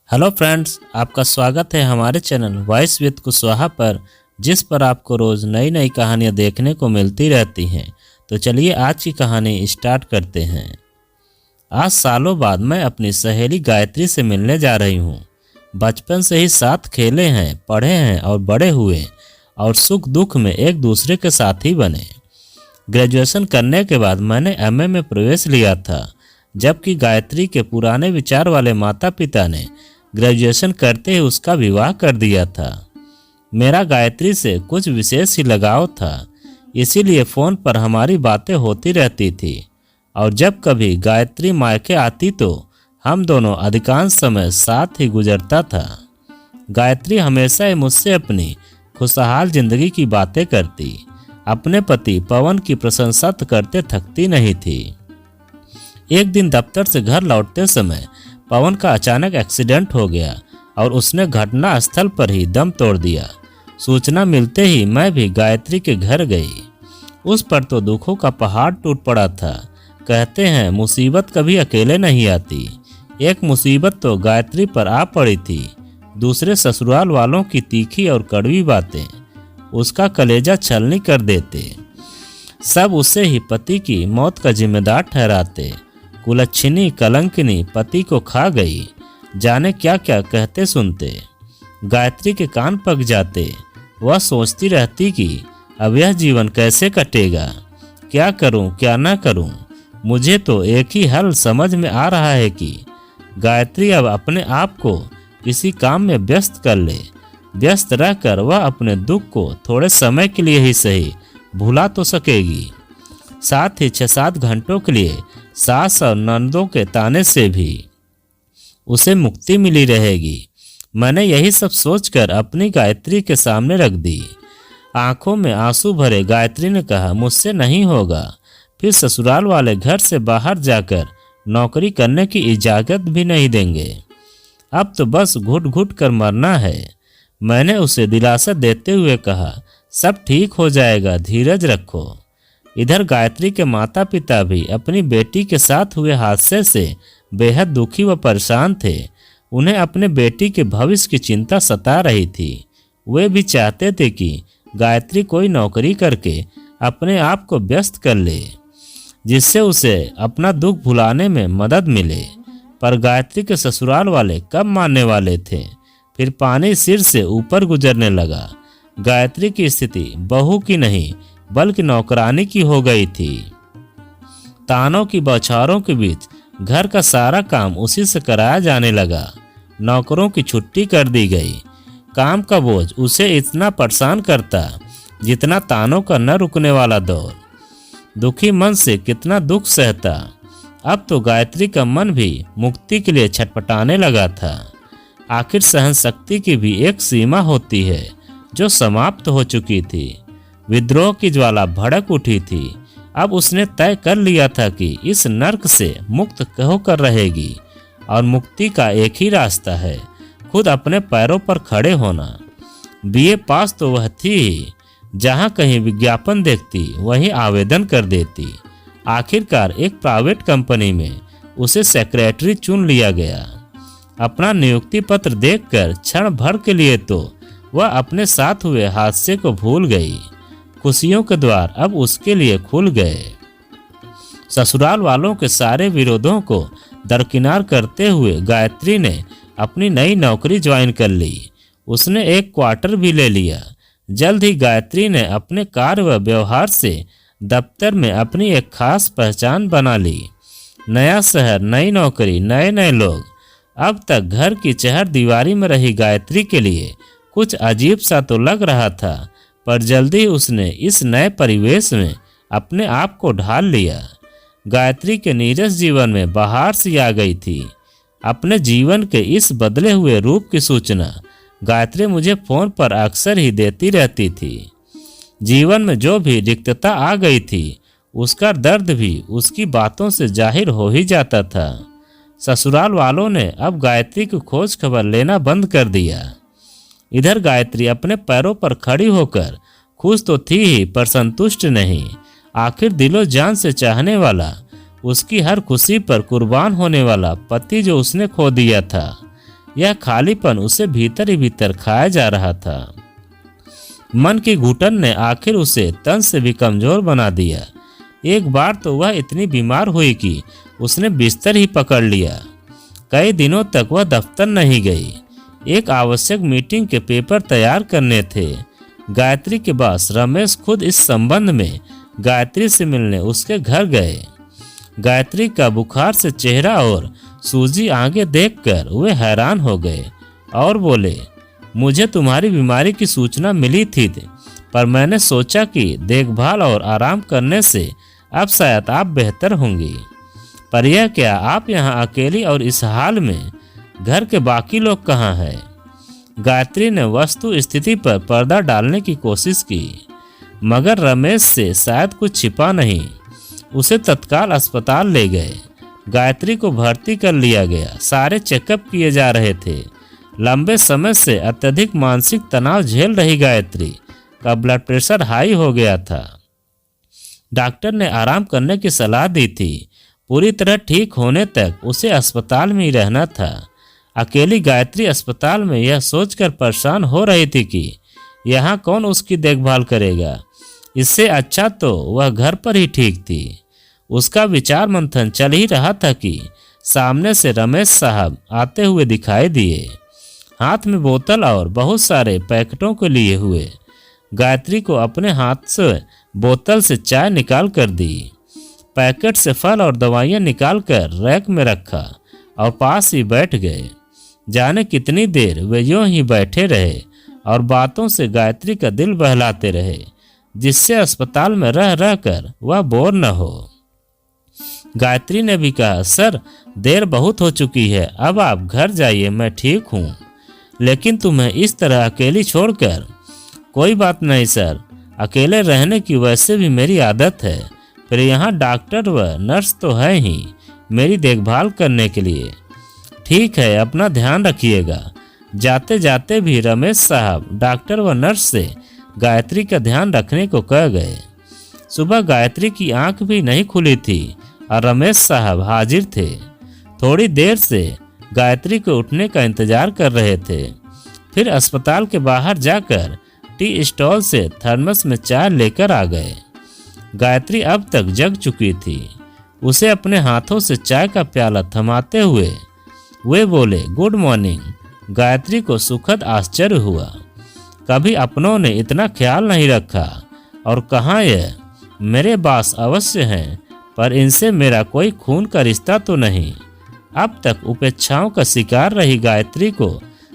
Hello friends, आपका स्वागत है हमारे चैनल वॉइस विद कुशवाहा पर, जिस पर आपको रोज़ नई नई कहानियाँ देखने को मिलती रहती हैं। तो चलिए आज की कहानी स्टार्ट करते हैं। आज सालों बाद मैं अपनी सहेली गायत्री से मिलने जा रही हूँ। बचपन से ही साथ खेले हैं, पढ़े हैं और बड़े हुए और सुख दुख में एक दूसरे के साथी बने। ग्रेजुएशन करने के बाद मैंने एमए में प्रवेश लिया था, जबकि गायत्री के पुराने विचार वाले माता पिता ने ग्रेजुएशन करते ही उसका विवाह कर दिया था। मेरा गायत्री से कुछ विशेष ही लगाव था, इसीलिए फ़ोन पर हमारी बातें होती रहती थी और जब कभी गायत्री मायके आती तो हम दोनों अधिकांश समय साथ ही गुजरता था। गायत्री हमेशा ही मुझसे अपनी खुशहाल जिंदगी की बातें करती, अपने पति पवन की प्रशंसा करते थकती नहीं थी। एक दिन दफ्तर से घर लौटते समय पवन का अचानक एक्सीडेंट हो गया और उसने घटना स्थल पर ही दम तोड़ दिया। सूचना मिलते ही मैं भी गायत्री के घर गई। उस पर तो दुखों का पहाड़ टूट पड़ा था। कहते हैं मुसीबत कभी अकेले नहीं आती। एक मुसीबत तो गायत्री पर आ पड़ी थी। दूसरे ससुराल वालों की तीखी और कड़वी बातें उसका कलेजा छलनी कर देते। सब उसे ही पति की मौत का जिम्मेदार ठहराते। कुलच्छिनी कलंकिनी पति को खा गई, जाने क्या क्या कहते सुनते। गायत्री के कान पक जाते। वह सोचती रहती कि अब यह जीवन कैसे कटेगा, क्या करूं क्या ना करूं। मुझे तो एक ही हल समझ में आ रहा है कि गायत्री अब अपने आप को किसी काम में व्यस्त कर ले। व्यस्त रहकर वह अपने दुख को थोड़े समय के लिए ही सही भुला तो सकेगी। साथ ही 6-7 घंटों के लिए सास और ननदों के ताने से भी उसे मुक्ति मिली रहेगी। मैंने यही सब सोचकर अपनी गायत्री के सामने रख दी। आंखों में आंसू भरे गायत्री ने कहा, मुझसे नहीं होगा। फिर ससुराल वाले घर से बाहर जाकर नौकरी करने की इजाज़त भी नहीं देंगे। अब तो बस घुट घुट कर मरना है। मैंने उसे दिलासा देते हुए कहा, सब ठीक हो जाएगा, धीरज रखो। इधर गायत्री के माता पिता भी अपनी बेटी के साथ हुए हादसे से बेहद दुखी व परेशान थे। उन्हें अपने बेटी के भविष्य की चिंता सता रही थी। वे भी चाहते थे कि गायत्री कोई नौकरी करके अपने आप को व्यस्त कर ले, जिससे उसे अपना दुख भुलाने में मदद मिले। पर गायत्री के ससुराल वाले कब मानने वाले थे। फिर पानी सिर से ऊपर गुजरने लगा। गायत्री की स्थिति बहू की नहीं बल्कि नौकरानी की हो गई थी। तानों की बौछारों के बीच घर का सारा काम उसी से कराया जाने लगा। नौकरों की छुट्टी कर दी गई। काम का बोझ उसे इतना परेशान करता जितना तानों का न रुकने वाला दौर। दुखी मन से कितना दुख सहता। अब तो गायत्री का मन भी मुक्ति के लिए छटपटाने लगा था। आखिर सहन शक्ति की भी एक सीमा होती है जो समाप्त हो चुकी थी। विद्रोह की ज्वाला भड़क उठी थी। अब उसने तय कर लिया था कि इस नर्क से मुक्त होकर रहेगी और मुक्ति का एक ही रास्ता है, खुद अपने पैरों पर खड़े होना। बीए पास तो वह थी ही, जहाँ कहीं विज्ञापन देखती वहीं आवेदन कर देती। आखिरकार एक प्राइवेट कंपनी में उसे सेक्रेटरी चुन लिया गया। अपना नियुक्ति पत्र देखकर क्षण भर के लिए तो वह अपने साथ हुए हादसे को भूल गई। खुशियों के द्वार अब उसके लिए खुल गए। ससुराल वालों के सारे विरोधों को दरकिनार करते हुए गायत्री ने अपनी नई नौकरी ज्वाइन कर ली। उसने एक क्वार्टर भी ले लिया। जल्द ही गायत्री ने अपने कार्य व व्यवहार से दफ्तर में अपनी एक खास पहचान बना ली। नया शहर, नई नौकरी, नए नए लोग। अब तक घर की चहर दीवारी में रही गायत्री के लिए कुछ अजीब सा तो लग रहा था, पर जल्दी उसने इस नए परिवेश में अपने आप को ढाल लिया। गायत्री के नीरस जीवन में बहार सी आ गई थी। अपने जीवन के इस बदले हुए रूप की सूचना गायत्री मुझे फ़ोन पर अक्सर ही देती रहती थी। जीवन में जो भी रिक्तता आ गई थी उसका दर्द भी उसकी बातों से जाहिर हो ही जाता था। ससुराल वालों ने अब गायत्री की खोज खबर लेना बंद कर दिया। इधर गायत्री अपने पैरों पर खड़ी होकर खुश तो थी ही, पर संतुष्ट नहीं। आखिर दिलो जान से चाहने वाला, उसकी हर खुशी पर कुर्बान होने वाला पति जो उसने खो दिया था, यह खालीपन उसे भीतर ही भीतर खाया जा रहा था। मन की घुटन ने आखिर उसे तन से भी कमजोर बना दिया। एक बार तो वह इतनी बीमार हुई कि उसने बिस्तर ही पकड़ लिया। कई दिनों तक वह दफ्तर नहीं गई। एक आवश्यक मीटिंग के पेपर तैयार करने थे। गायत्री के पास रमेश खुद इस संबंध में गायत्री से मिलने उसके घर गए। गायत्री का बुखार से चेहरा और सूजी आगे देखकर वे हैरान हो गए और बोले, मुझे तुम्हारी बीमारी की सूचना मिली थी, पर मैंने सोचा कि देखभाल और आराम करने से अब शायद आप बेहतर होंगी। पर यह क्या, आप यहाँ अकेली और इस हाल में? घर के बाकी लोग कहाँ हैं? गायत्री ने वस्तु स्थिति पर पर्दा डालने की कोशिश की, मगर रमेश से शायद कुछ छिपा नहीं। उसे तत्काल अस्पताल ले गए। गायत्री को भर्ती कर लिया गया। सारे चेकअप किए जा रहे थे। लंबे समय से अत्यधिक मानसिक तनाव झेल रही गायत्री का ब्लड प्रेशर हाई हो गया था। डॉक्टर ने आराम करने की सलाह दी थी। पूरी तरह ठीक होने तक उसे अस्पताल में ही रहना था। अकेली गायत्री अस्पताल में यह सोचकर परेशान हो रही थी कि यहाँ कौन उसकी देखभाल करेगा। इससे अच्छा तो वह घर पर ही ठीक थी। उसका विचार मंथन चल ही रहा था कि सामने से रमेश साहब आते हुए दिखाई दिए, हाथ में बोतल और बहुत सारे पैकेटों को लिए हुए। गायत्री को अपने हाथ से बोतल से चाय निकाल कर दी। पैकेट से फल और दवाइयाँ निकाल कर रैक में रखा और पास ही बैठ गए। जाने कितनी देर वे यूं ही बैठे रहे और बातों से गायत्री का दिल बहलाते रहे, जिससे अस्पताल में रह रह कर वह बोर न हो। गायत्री ने भी कहा, सर देर बहुत हो चुकी है, अब आप घर जाइए, मैं ठीक हूँ। लेकिन तुम्हें इस तरह अकेली छोड़कर? कोई बात नहीं सर, अकेले रहने की वैसे भी मेरी आदत है। फिर यहाँ डॉक्टर व नर्स तो है ही मेरी देखभाल करने के लिए। ठीक है, अपना ध्यान रखिएगा। जाते जाते भी रमेश साहब डॉक्टर व नर्स से गायत्री का ध्यान रखने को कह गए। सुबह गायत्री की आंख भी नहीं खुली थी और रमेश साहब हाजिर थे। थोड़ी देर से गायत्री को उठने का इंतजार कर रहे थे। फिर अस्पताल के बाहर जाकर टी स्टॉल से थर्मस में चाय लेकर आ गए। गायत्री अब तक जग चुकी थी। उसे अपने हाथों से चाय का प्याला थमाते हुए वे बोले, गुड मॉर्निंग। गायत्री को सुखद आश्चर्य हुआ। कभी अपनों ने इतना ख्याल नहीं रखा। और कहाँ यह मेरे बॉस अवश्य हैं, पर इनसे मेरा कोई खून का रिश्ता तो नहीं। अब तक उपेक्षाओं का शिकार रही गायत्री को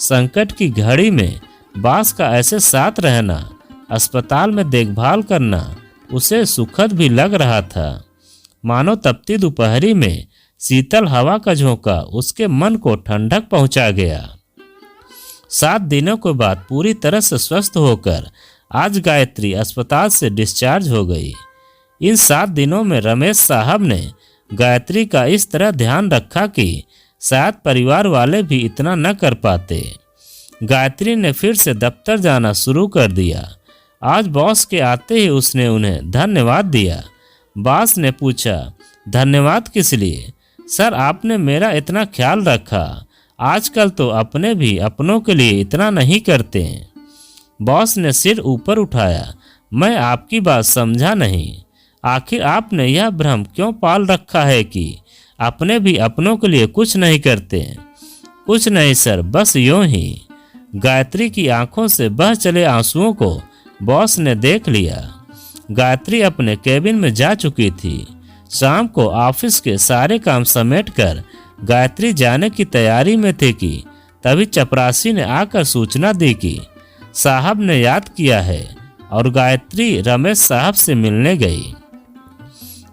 संकट की घड़ी में बॉस का ऐसे साथ रहना, अस्पताल में देखभाल करना उसे सुखद भी लग रहा था। मानो तपती दोपहरी में शीतल हवा का झोंका उसके मन को ठंडक पहुंचा गया। 7 दिनों के बाद पूरी तरह से स्वस्थ होकर आज गायत्री अस्पताल से डिस्चार्ज हो गई। इन 7 दिनों में रमेश साहब ने गायत्री का इस तरह ध्यान रखा कि शायद परिवार वाले भी इतना न कर पाते। गायत्री ने फिर से दफ्तर जाना शुरू कर दिया। आज बॉस के आते ही उसने उन्हें धन्यवाद दिया। बॉस ने पूछा, धन्यवाद किस लिए? सर आपने मेरा इतना ख्याल रखा। आजकल तो अपने भी अपनों के लिए इतना नहीं करते हैं। बॉस ने सिर ऊपर उठाया, मैं आपकी बात समझा नहीं। आखिर आपने यह भ्रम क्यों पाल रखा है कि अपने भी अपनों के लिए कुछ नहीं करते हैं? कुछ नहीं सर, बस यूं ही। गायत्री की आंखों से बह चले आंसुओं को बॉस ने देख लिया। गायत्री अपने केबिन में जा चुकी थी। शाम को ऑफिस के सारे काम समेटकर गायत्री जाने की तैयारी में थी कि तभी चपरासी ने आकर सूचना दी कि साहब ने याद किया है, और गायत्री रमेश साहब से मिलने गई।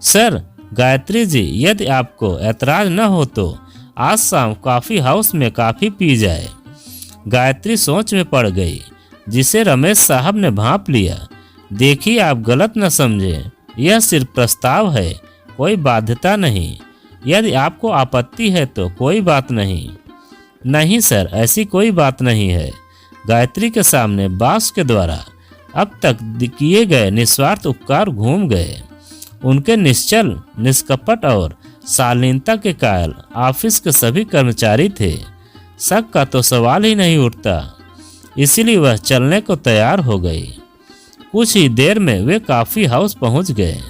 सर, गायत्री जी, यदि आपको ऐतराज न हो तो आज शाम कॉफ़ी हाउस में कॉफ़ी पी जाए। गायत्री सोच में पड़ गई, जिसे रमेश साहब ने भांप लिया। देखिए, आप गलत न समझें, यह सिर्फ प्रस्ताव है, कोई बाध्यता नहीं। यदि आपको आपत्ति है तो कोई बात नहीं। नहीं सर, ऐसी कोई बात नहीं है। गायत्री के सामने बॉस के द्वारा अब तक किए गए निस्वार्थ उपकार घूम गए। उनके निश्चल, निष्कपट और शालीनता के कायल ऑफिस के सभी कर्मचारी थे। शक का तो सवाल ही नहीं उठता। इसीलिए वह चलने को तैयार हो गई। कुछ ही देर में वे कॉफ़ी हाउस पहुंच गए।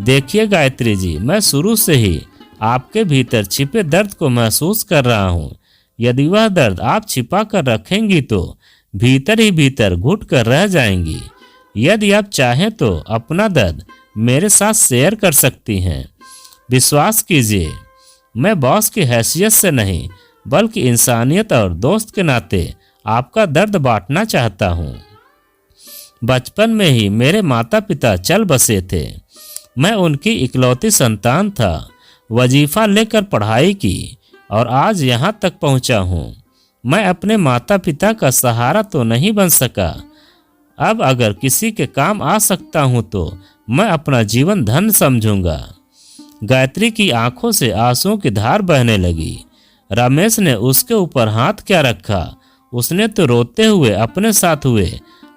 देखिए गायत्री जी, मैं शुरू से ही आपके भीतर छिपे दर्द को महसूस कर रहा हूँ। यदि वह दर्द आप छिपा कर रखेंगी तो भीतर ही भीतर घुट कर रह जाएंगी। यदि आप चाहें तो अपना दर्द मेरे साथ शेयर कर सकती हैं। विश्वास कीजिए, मैं बॉस की हैसियत से नहीं बल्कि इंसानियत और दोस्त के नाते आपका दर्द बांटना चाहता हूँ। बचपन में ही मेरे माता पिता चल बसे थे। मैं उनकी इकलौती संतान था। वजीफ़ा लेकर पढ़ाई की और आज यहाँ तक पहुँचा हूँ। मैं अपने माता पिता का सहारा तो नहीं बन सका। अब अगर किसी के काम आ सकता हूँ तो मैं अपना जीवन धन समझूंगा। गायत्री की आंखों से आंसुओं की धार बहने लगी। रमेश ने उसके ऊपर हाथ क्या रखा। उसने तो रोते हुए अपने साथ हुए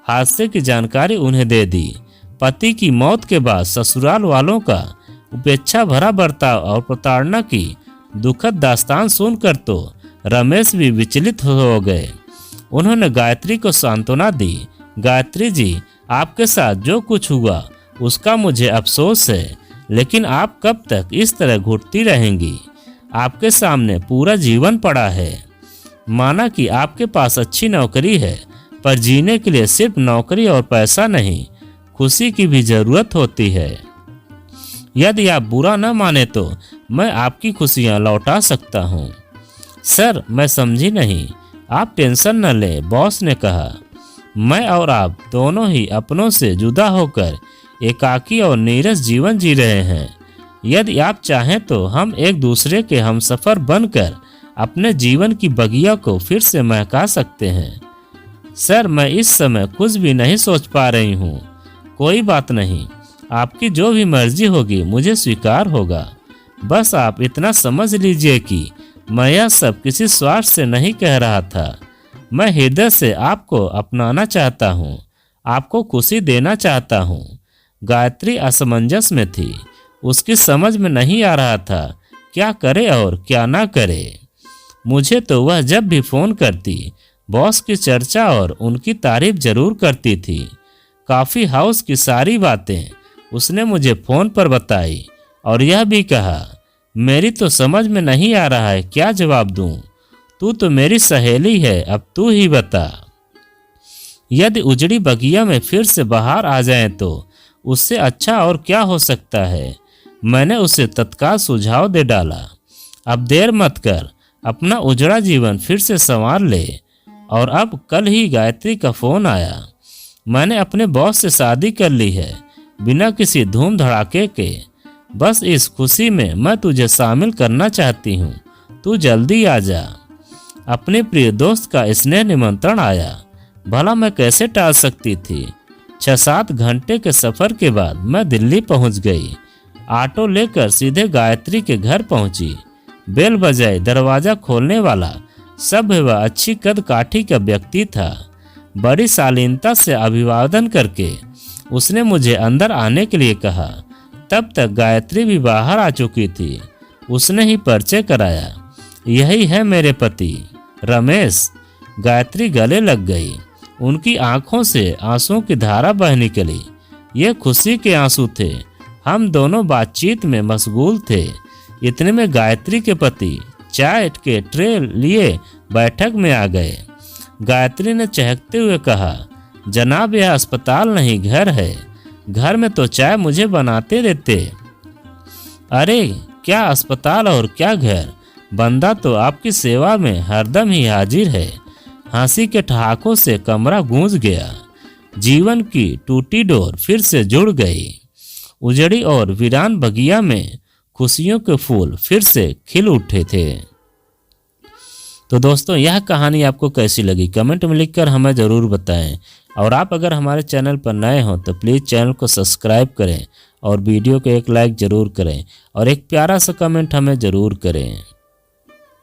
हादसे की जानकारी उन्हें दे दी। पति की मौत के बाद ससुराल वालों का उपेक्षा भरा बर्ताव और प्रताड़ना की दुखद दास्तान सुनकर तो रमेश भी विचलित हो गए। उन्होंने गायत्री को सांत्वना दी। गायत्री जी, आपके साथ जो कुछ हुआ उसका मुझे अफसोस है, लेकिन आप कब तक इस तरह घुटती रहेंगी। आपके सामने पूरा जीवन पड़ा है। माना कि आपके पास अच्छी नौकरी है, पर जीने के लिए सिर्फ नौकरी और पैसा नहीं, खुशी की भी जरूरत होती है। यदि आप बुरा न माने तो मैं आपकी खुशियां लौटा सकता हूँ। सर, मैं समझी नहीं। आप टेंशन न लें, बॉस ने कहा। मैं और आप दोनों ही अपनों से जुदा होकर एकाकी और नीरस जीवन जी रहे हैं। यदि आप चाहें तो हम एक दूसरे के हमसफर बनकर अपने जीवन की बगिया को फिर से महका सकते हैं। सर, मैं इस समय कुछ भी नहीं सोच पा रही हूँ। कोई बात नहीं, आपकी जो भी मर्जी होगी मुझे स्वीकार होगा। बस आप इतना समझ लीजिए कि मैं यह सब किसी स्वार्थ से नहीं कह रहा था। मैं हृदय से आपको अपनाना चाहता हूँ, आपको खुशी देना चाहता हूँ। गायत्री असमंजस में थी। उसकी समझ में नहीं आ रहा था क्या करे और क्या ना करे। मुझे तो वह जब भी फ़ोन करती बॉस की चर्चा और उनकी तारीफ जरूर करती थी। कॉफ़ी हाउस की सारी बातें उसने मुझे फ़ोन पर बताई और यह भी कहा, मेरी तो समझ में नहीं आ रहा है क्या जवाब दूं। तू तो मेरी सहेली है, अब तू ही बता। यदि उजड़ी बगिया में फिर से बाहर आ जाए तो उससे अच्छा और क्या हो सकता है। मैंने उसे तत्काल सुझाव दे डाला, अब देर मत कर, अपना उजड़ा जीवन फिर से संवार ले। और अब कल ही गायत्री का फ़ोन आया। मैंने अपने बॉस से शादी कर ली है, बिना किसी धूम धड़ाके के। बस इस खुशी में मैं तुझे शामिल करना चाहती हूँ, तू जल्दी आ जा। अपने प्रिय दोस्त का स्नेह निमंत्रण आया, भला मैं कैसे टाल सकती थी। 6-7 घंटे के सफ़र के बाद मैं दिल्ली पहुँच गई। ऑटो लेकर सीधे गायत्री के घर पहुँची। बेल बजाई। दरवाज़ा खोलने वाला सभ्य व अच्छी कद काठी का व्यक्ति था। बड़ी शालीनता से अभिवादन करके उसने मुझे अंदर आने के लिए कहा। तब तक गायत्री भी बाहर आ चुकी थी। उसने ही परिचय कराया, यही है मेरे पति रमेश। गायत्री गले लग गई। उनकी आंखों से आंसुओं की धारा बह निकली। ये खुशी के आंसू थे। हम दोनों बातचीत में मशगूल थे। इतने में गायत्री के पति चाय के ट्रे लिए बैठक में आ गए। गायत्री ने चहकते हुए कहा, जनाब, यह अस्पताल नहीं घर है। घर में तो चाय मुझे बनाते देते। अरे क्या अस्पताल और क्या घर, बंदा तो आपकी सेवा में हरदम ही हाजिर है। हंसी के ठहाकों से कमरा गूंज गया। जीवन की टूटी डोर फिर से जुड़ गई। उजड़ी और वीरान बगिया में खुशियों के फूल फिर से खिल उठे थे। तो दोस्तों, यह कहानी आपको कैसी लगी कमेंट में लिखकर हमें ज़रूर बताएं। और आप अगर हमारे चैनल पर नए हों तो प्लीज़ चैनल को सब्सक्राइब करें और वीडियो को एक लाइक ज़रूर करें और एक प्यारा सा कमेंट हमें ज़रूर करें।